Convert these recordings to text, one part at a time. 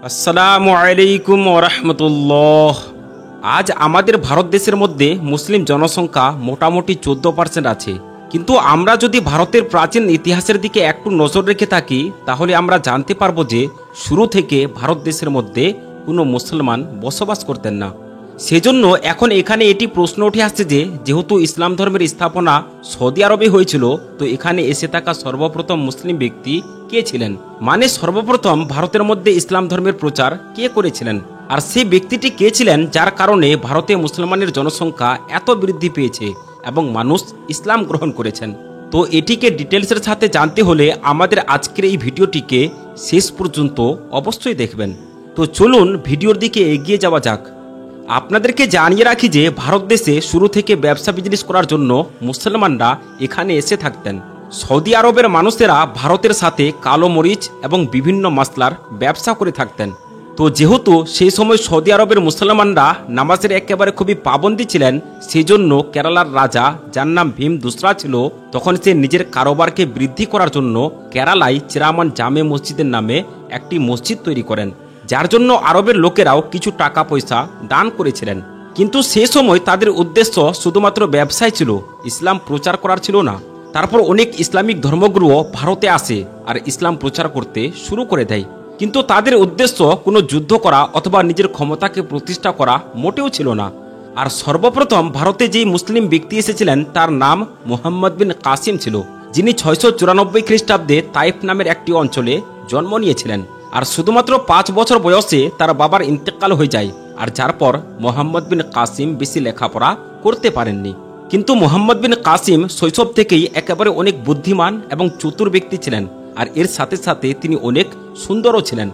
আসসালামু আলাইকুম ওরহমতুল্লাহ। আজ আমাদের ভারত দেশের মধ্যে মুসলিম জনসংখ্যা মোটামুটি 14% আছে। কিন্তু আমরা যদি ভারতের প্রাচীন ইতিহাসের দিকে একটু নজর রেখে থাকি তাহলে আমরা জানতে পারবো যে শুরু থেকে ভারত দেশের মধ্যে কোনো মুসলমান বসবাস করতেন না। সেজন্য এখন এখানে এটি প্রশ্ন উঠে আসছে যে যেহেতু ইসলাম ধর্মের স্থাপনা সৌদি আরবে হয়েছিল, তো এখানে এসে থাকা সর্বপ্রথম মুসলিম ব্যক্তি কে ছিলেন, মানে সর্বপ্রথম ভারতের মধ্যে ইসলাম ধর্মের প্রচার কে করেছিলেন, আর সেই ব্যক্তিটি কে ছিলেন যার কারণে ভারতে মুসলমানের জনসংখ্যা এত বৃদ্ধি পেয়েছে এবং মানুষ ইসলাম গ্রহণ করেছেন। তো এটিকে ডিটেলসের সাথে জানতে হলে আমাদের আজকের এই ভিডিওটিকে শেষ পর্যন্ত অবশ্যই দেখবেন। তো চলুন ভিডিওর দিকে এগিয়ে যাওয়া যাক। আপনাদেরকে জানিয়ে রাখি যে ভারত দেশে শুরু থেকে ব্যবসা বিজনেস করার জন্য মুসলমানরা এখানে এসে থাকতেন। সৌদি আরবের মানুষেরা ভারতের সাথে কালো মরিচ এবং বিভিন্ন মশলার ব্যবসা করে থাকতেন। তো যেহেতু সেই সময় সৌদি আরবের মুসলমানরা নামাজের একেবারে খুবই পাবন্দী ছিলেন, সেই জন্য কেরালার রাজা, যার নাম ভীম দুসরা ছিল, তখন সে নিজের কারোবারকে বৃদ্ধি করার জন্য কেরালায় চিরামান জামে মসজিদের নামে একটি মসজিদ তৈরি করেন, যার জন্য আরবের লোকেরাও কিছু টাকা পয়সা দান করেছিলেন। কিন্তু সে সময় তাদের উদ্দেশ্য শুধুমাত্র ব্যবসায় ছিল, ইসলাম প্রচার করার ছিল না। তারপর অনেক ইসলামিক ধর্মগুরুও ভারতে আসে আর ইসলাম প্রচার করতে শুরু করে দেয়, কিন্তু তাদের উদ্দেশ্য কোনো যুদ্ধ করা অথবা নিজের ক্ষমতাকে প্রতিষ্ঠা করা মোটেও ছিল না। আর সর্বপ্রথম ভারতে যেই মুসলিম ব্যক্তি এসেছিলেন তার নাম মুহাম্মদ বিন কাসিম ছিল, যিনি 694 খ্রিস্টাব্দে তাইফ নামের একটি অঞ্চলে জন্ম নিয়েছিলেন। আর শুধুমাত্র 5 বছর বয়সে তার বাবার ইন্তেকাল হয়ে যায়, আর যার পর মোহাম্মদ বিন কাসিম বেশি লেখাপড়া করতে পারেননি। কিন্তু মোহাম্মদ বিন কাসিম শৈশব থেকেই একেবারে অনেক বুদ্ধিমান এবং চতুর ব্যক্তি ছিলেন, আর এর সাথে সাথে তিনি অনেক সুন্দরও ছিলেন।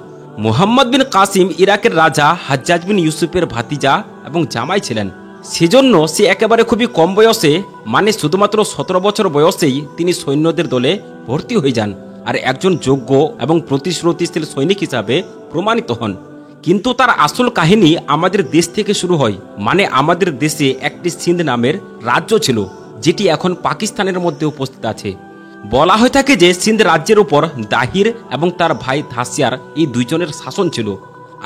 মোহাম্মদ বিন কাসিম ইরাকের রাজা হাজ্জাজ বিন ইউসুফের ভাতিজা এবং জামাই ছিলেন। সেজন্য সে একেবারে খুবই কম বয়সে, মানে শুধুমাত্র 17 বছর বয়সেই তিনি সৈন্যদের দলে ভর্তি হয়ে যান আর একজন যোগ্য এবং প্রতিশ্রুতিশীল সৈনিক হিসাবে প্রমাণিত হন। কিন্তু তার আসল কাহিনী আমাদের দেশ থেকে শুরু হয়। মানে আমাদের দেশে একটি সিন্ধ নামের রাজ্য ছিল, যেটি এখন পাকিস্তানের মধ্যে উপস্থিত আছে। বলা হয়ে থাকে যে সিন্ধ রাজ্যের উপর দাহির এবং তার ভাই ধাসিয়ার এই দুইজনের শাসন ছিল।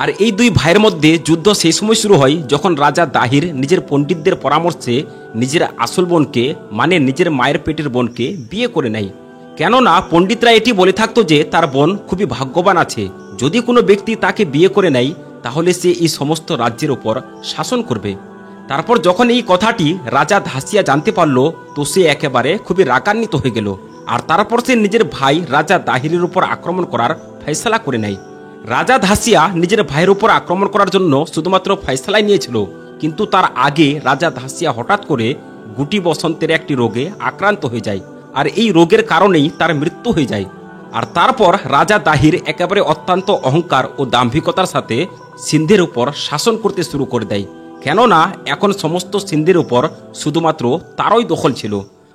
আর এই দুই ভাইয়ের মধ্যে যুদ্ধ সেই সময় শুরু হয় যখন রাজা দাহির নিজের পণ্ডিতদের পরামর্শে নিজের আসল বোনকে, মানে নিজের মায়ের পেটের বোনকে বিয়ে করে নেয়। কেননা পণ্ডিতরা এটি বলে থাকতো যে তার বোন খুবই ভাগ্যবান আছে, যদি কোনো ব্যক্তি তাকে বিয়ে করে নেয় তাহলে সে এই সমস্ত রাজ্যের উপর শাসন করবে। তারপর যখন এই কথাটি রাজা ধাসিয়া জানতে পারল, তো সে একেবারে খুবই রাগান্বিত হয়ে গেল, আর তারপর সে নিজের ভাই রাজা দাহিরের উপর আক্রমণ করার ফয়সালা করে নেয়। রাজা ধাসিয়া নিজের ভাইয়ের উপর আক্রমণ করার জন্য শুধুমাত্র ফয়সালাই নিয়েছিল, কিন্তু তার আগে রাজা ধাসিয়া হঠাৎ করে গুটি বসন্তের একটি রোগে আক্রান্ত হয়ে যায়, আর এই রোগের কারণেই তার মৃত্যু হয়ে যায়। আর তারপর রাজা দাহির একেবারে অত্যন্ত অহংকার ও দাম্ভিকতার সাথে সিন্ধের উপর শাসন করতে শুরু করে দেয়। কেননা এখন সমস্ত সিন্ধের উপর শুধুমাত্র তারই দখল ছিল,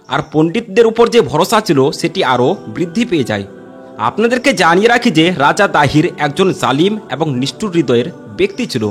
আর পণ্ডিতদের উপর যে ভরসা ছিল সেটি আরও বৃদ্ধি পেয়ে যায়। আপনাদেরকে জানিয়ে রাখি যে রাজা দাহির একজন জালিম এবং নিষ্ঠুর হৃদয়ের ব্যক্তি ছিল।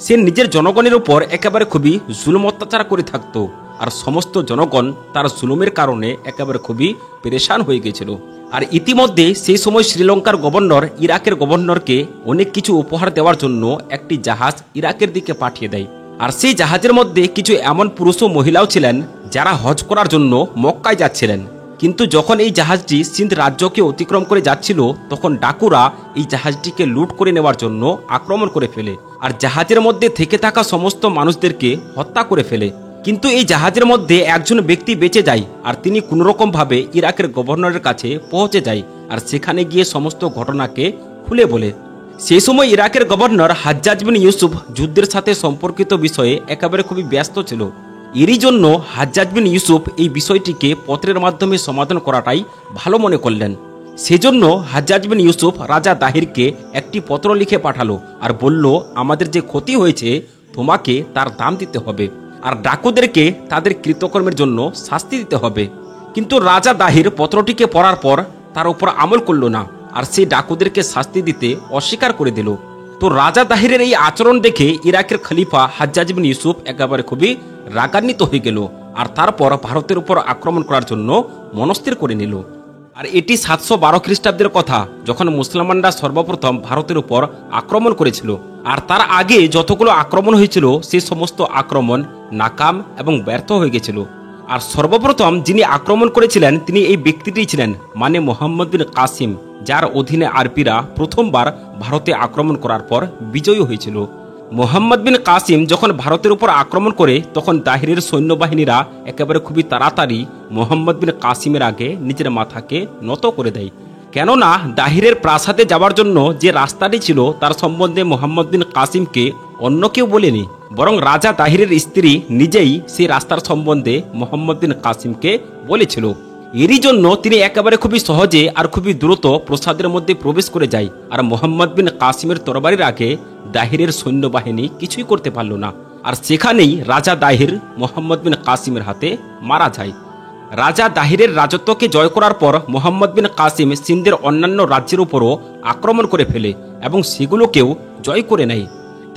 সে নিজের জনগণের উপর একেবারে খুবই জুলুম অত্যাচার করে থাকতো, আর সমস্ত জনগণ তার জুলুমের কারণে একেবারে খুবই পেরেশান হয়ে গেছিল। আর ইতিমধ্যে সেই সময় শ্রীলঙ্কার গভর্নর ইরাকের গভর্নরকে অনেক কিছু উপহার দেওয়ার জন্য একটি জাহাজ ইরাকের দিকে পাঠিয়ে দেয়। আর সেই জাহাজের মধ্যে কিছু এমন পুরুষ ও মহিলাও ছিলেন যারা হজ করার জন্য মক্কায় যাচ্ছিলেন। কিন্তু যখন এই জাহাজটি সিন্ধ রাজ্যকে অতিক্রম করে যাচ্ছিল, তখন ডাকুরা এই জাহাজটিকে লুট করে নেওয়ার জন্য আক্রমণ করে ফেলে, আর জাহাজের মধ্যে থেকে থাকা সমস্ত মানুষদেরকে হত্যা করে ফেলে। কিন্তু এই জাহাজের মধ্যে একজন ব্যক্তি বেঁচে যায়, আর তিনি কোনোরকম ভাবে ইরাকের গভর্নরের কাছে পৌঁছে যায়, আর সেখানে গিয়ে সমস্ত ঘটনাকে খুলে বলে। সেই সময় ইরাকের গভর্নর হাজ্জাজ বিন ইউসুফ যুদ্ধের সাথে সম্পর্কিত বিষয়ে একেবারে খুবই ব্যস্ত ছিল। এরই জন্য হাজ্জাজ বিন ইউসুফ এই বিষয়টিকে পত্রের মাধ্যমে সমাধান করাটাই ভালো মনে করলেন। সেজন্য হাজ্জাজ বিন ইউসুফ রাজা দাহিরকে একটি পত্র লিখে পাঠালো আর বলল, আমাদের যে ক্ষতি হয়েছে তোমাকে তার দাম দিতে হবে, আর ডাকুদেরকে তাদের কৃতকর্মের জন্য শাস্তি দিতে হবে। কিন্তু রাজা দাহির পত্রটিকে পড়ার পর তার উপর আমল করল না, আর সেই ডাকুদেরকে শাস্তি দিতে অস্বীকার করে দিল। তো রাজা দাহিরের এই আচরণ দেখে ইরাকের খলিফা হাজ্জাজ বিন ইউসুফ একেবারে খুবই রাগান্বিত হয়ে গেল, আর তারপর ভারতের উপর আক্রমণ করার জন্য মনস্থির করে নিল। আর এটি 712 খ্রিস্টাব্দের কথা, যখন মুসলমানরা সর্বপ্রথম ভারতের উপর আক্রমণ করেছিল। আর তার আগে যতগুলো আক্রমণ হয়েছিল সে সমস্ত আক্রমণ নাকাম এবং ব্যর্থ হয়ে গেছিল। আর সর্বপ্রথম যিনি আক্রমণ করেছিলেন তিনি এই ব্যক্তিটি ছিলেন, মানে মোহাম্মদ বিন কাসিম, যার অধীনে আরবিরা প্রথমবার ভারতে আক্রমণ করার পর বিজয়ী হয়েছিল। মোহাম্মদ বিন কাসিম যখন ভারতের উপর আক্রমণ করে তখন দাহিরের সৈন্যবাহিনীরা একেবারে খুবই তাড়াতাড়ি মোহাম্মদ বিন কাসিমের আগে নিজের মাথাকে নত করে দেয়। কেননা দাহিরের প্রাসাদে যাওয়ার জন্য যে রাস্তাটি ছিল তার সম্বন্ধে মোহাম্মদ বিন কাসিমকে অন্য কেউ বলেনি, বরং রাজা দাহিরের স্ত্রী নিজেই সেই রাস্তার সম্বন্ধে মোহাম্মদ বিন কাসিমকে বলেছিল। এরই জন্য তিনি একেবারে খুবই সহজে আর খুবই দ্রুত প্রাসাদের মধ্যে প্রবেশ করে যায়। আর মোহাম্মদ বিন কাসিমের তরবারির আগে দাহিরের সৈন্যবাহিনী কিছুই করতে পারল না। আর সেখানেই রাজা দাহির মোহাম্মদ বিন কাসিমের হাতে মারা যায়। রাজা দাহিরের রাজত্বকে জয় করার পর মোহাম্মদ বিন কাসিম সিন্ধের অন্যান্য রাজ্যের উপরও আক্রমণ করে ফেলে এবং সেগুলোকেও জয় করে নেয়।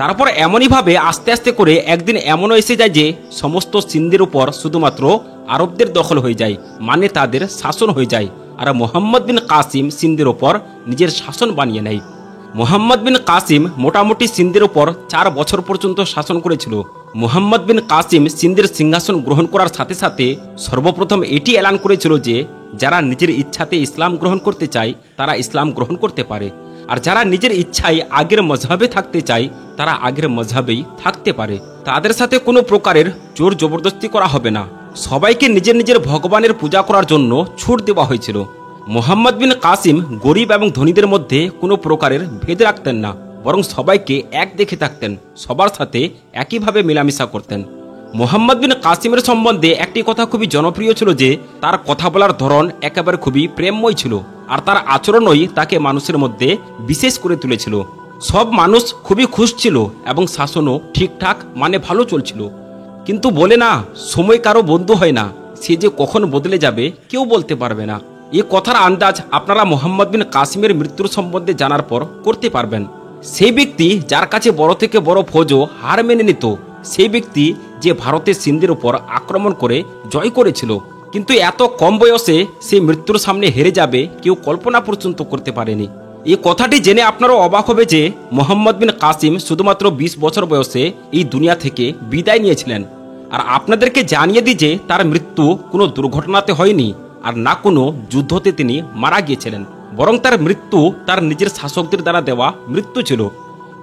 তারপর এমনইভাবে আস্তে আস্তে করে একদিন এমনও এসে যায় যে সমস্ত সিন্ধের উপর শুধুমাত্র আরবদের দখল হয়ে যায়, মানে তাদের শাসন হয়ে যায়। আর মোহাম্মদ বিন কাসিম সিন্ধের উপর নিজের শাসন বানিয়ে নেয়। মোহাম্মদ বিন কাসিম মোটামুটি সিন্ধের উপর 4 বছর পর্যন্ত শাসন করেছিল। মোহাম্মদ বিন কাসিম সিন্ধের সিংহাসন গ্রহণ করার সাথে সাথে সর্বপ্রথম এটি এলান করেছিল যে যারা নিজের ইচ্ছাতে ইসলাম গ্রহণ করতে চায় তারা ইসলাম গ্রহণ করতে পারে, আর যারা নিজের ইচ্ছায় আগের মজহবে থাকতে চায় তারা আগের মজহবেই থাকতে পারে। তাদের সাথে কোনো প্রকারের জোর জবরদস্তি করা হবে না। সবাইকে নিজের নিজের ভগবানের পূজা করার জন্য ছুট দেওয়া হয়েছিল। মোহাম্মদ বিন কাসিম গরিব এবং ধনীদের মধ্যে কোনো প্রকারের ভেদ রাখতেন না, বরং সবাইকে এক দেখে থাকতেন, সবার সাথে একইভাবে মেলামেশা করতেন। মোহাম্মদ বিন কাসিমের সম্বন্ধে একটি কথা খুবই জনপ্রিয় ছিল যে তার কথা বলার ধরন একেবারে খুবই প্রেমময় ছিল, আর তার আচরণই তাকে মানুষের মধ্যে বিশেষ করে তুলেছিল। সব মানুষ খুবই খুশ ছিল এবং শাসনও ঠিকঠাক মানে ভালো চলছিল। কিন্তু বলে না, সময় কারো বন্ধু হয় না, সে যে কখন বদলে যাবে কেউ বলতে পারবে না। এই কথার আন্দাজ আপনারা মোহাম্মদ বিন কাসিমের মৃত্যুর সম্বন্ধে জানার পর করতে পারবেন। সেই ব্যক্তি যার কাছে বড় থেকে বড় ফৌজও হার মেনে নিত, সেই ব্যক্তি যে ভারতের সিন্ধের উপর আক্রমণ করে জয় করেছিল, কিন্তু এত কম বয়সে সে মৃত্যুর সামনে হেরে যাবে কেউ কল্পনা পর্যন্ত করতে পারেনি। এই কথাটি জেনে আপনারাও অবাক হবে যে মোহাম্মদ বিন কাসিম শুধুমাত্র 20 বছর বয়সে এই দুনিয়া থেকে বিদায় নিয়েছিলেন। আর আপনাদেরকে জানিয়ে দিই যে তার মৃত্যু কোনো দুর্ঘটনাতে হয়নি, আর না কোনো যুদ্ধতে তিনি মারা গিয়েছিলেন, বরং তার মৃত্যু তার নিজের শাসকদের দ্বারা দেওয়া মৃত্যু ছিল।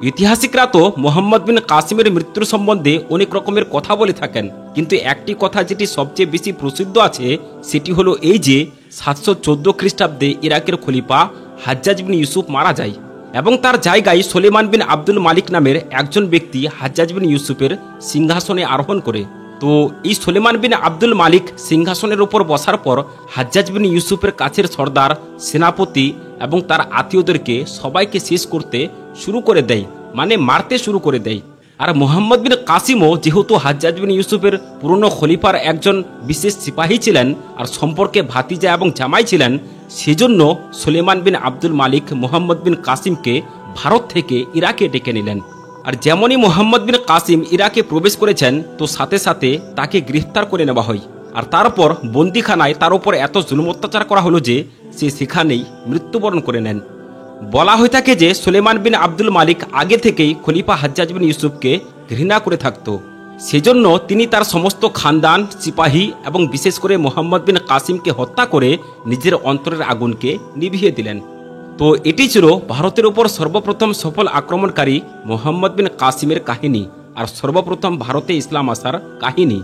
ইতিহাসিকরা তো মোহাম্মদ বিন কাসিমের মৃত্যুর সম্বন্ধে অনেক রকমের কথা বলে থাকেন, কিন্তু একটি কথা যেটি সবচেয়ে বেশি প্রসিদ্ধ আছে সেটি হলো এই যে 714 খ্রিস্টাব্দে ইরাকের খলিফা হাজ্জাজ বিন ইউসুফ মারা যায় এবং তার জায়গায় সুলেমান বিন আব্দুল মালিক নামের একজন ব্যক্তি হাজ্জাজ বিন ইউসুফের সিংহাসনে আরোহণ করে। তো এই সুলেমান বিন আব্দুল মালিক সিংহাসনের উপর বসার পর হাজ্জাজ বিন ইউসুফের কাছের সর্দার, সেনাপতি এবং তার আত্মীয়দেরকে সবাইকে শেষ করতে শুরু করে দেয়, মানে মারতে শুরু করে দেয়। আর মোহাম্মদ বিন কাসিমও যেহেতু হাজ্জাজ বিন ইউসুফের পুরনো খলিফার একজন বিশেষ সিপাহী ছিলেন আর সম্পর্কে ভাতিজা এবং জামাই ছিলেন, সেজন্য সুলেমান বিন আব্দুল মালিক মোহাম্মদ বিন কাসিমকে ভারত থেকে ইরাকে ডেকে নিলেন। আর যেমনই মোহাম্মদ বিন কাসিম ইরাকে প্রবেশ করেছেন তো সাথে সাথে তাকে গ্রেফতার করে নেওয়া হয়, আর তারপর বন্দিখানায় তার উপর এত জুলুম অত্যাচার করা হলো যে সে সেখানেই মৃত্যুবরণ করে নেন। বলা হয়ে থাকে যে সুলেমান বিন আব্দুল মালিক আগে থেকেই খলিফা হাজ্জাজ বিন ইউসুফকে ঘৃণা করে থাকত, সেজন্য তিনি তার সমস্ত খানদান, সিপাহী এবং বিশেষ করে মোহাম্মদ বিন কাসিমকে হত্যা করে নিজের অন্তরের আগুনকে নিভিয়ে দিলেন। তো এটি ছিল ভারতের উপর সর্বপ্রথম সফল আক্রমণকারী মোহাম্মদ বিন কাসিমের কাহিনী আর সর্বপ্রথম ভারতে ইসলাম আসার কাহিনী।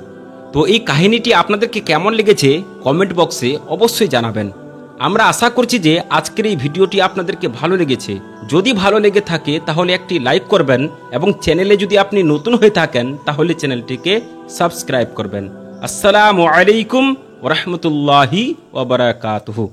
তো এই কাহিনীটি আপনাদেরকে কেমন লেগেছে কমেন্ট বক্সে অবশ্যই জানাবেন। আমরা আশা করছি যে আজকের এই ভিডিওটি আপনাদেরকে ভালো লেগেছে। যদি ভালো লেগে থাকে তাহলে একটি লাইক করবেন এবং চ্যানেলে যদি আপনি নতুন হয়ে থাকেন তাহলে চ্যানেলটিকে সাবস্ক্রাইব করবেন। আসসালামু আলাইকুম ওয়া রাহমাতুল্লাহি ওয়া বারাকাতুহু।